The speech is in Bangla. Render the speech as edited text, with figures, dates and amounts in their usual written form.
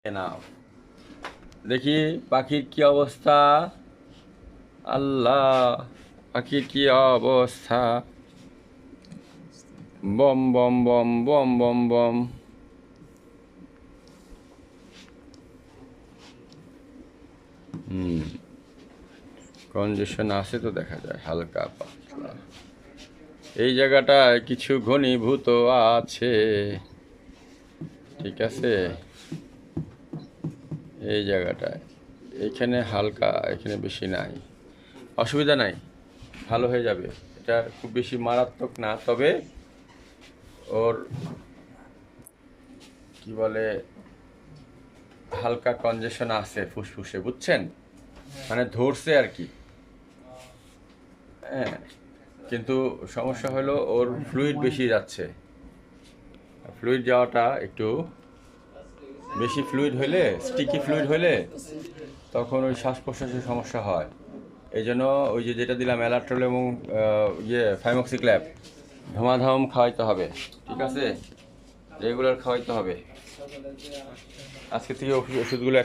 নাও দেখি পাখির কি অবস্থা। আল্লাহ, পাখির কি অবস্থা। বম বম বম বম বম বম। কনজেশন আছে তো দেখা যায় হালকা পাতলা। এই জায়গাটায় কিছু ঘনীভূত আছে, ঠিক আছে। এই জায়গাটায় এখানে হালকা, এখানে বেশি নাই, অসুবিধা নাই, ভালো হয়ে যাবে। এটা খুব বেশি মারাত্মক না, তবে ওর কি বলে হালকা কনজেশন আছে ফুসফুসে, বুঝছেন, মানে ধরছে আর কি। হ্যাঁ, কিন্তু সমস্যা হলো ওর ফ্লুইড বেশি যাচ্ছে। ফ্লুইড যাওয়াটা একটু বেশি ফ্লুইড হলে, স্টিকি ফ্লুইড হলে তখন ওই শ্বাস প্রশ্বাসের সমস্যা হয়। এই জন্য ওই যে যেটা দিলাম অ্যালাট্রল এবং ফাইমক্সিক্ল্যাপ ধমাধম খাওয়াইতে হবে, ঠিক আছে, রেগুলার খাওয়াইতে হবে। আজকে থেকে ওষুধগুলো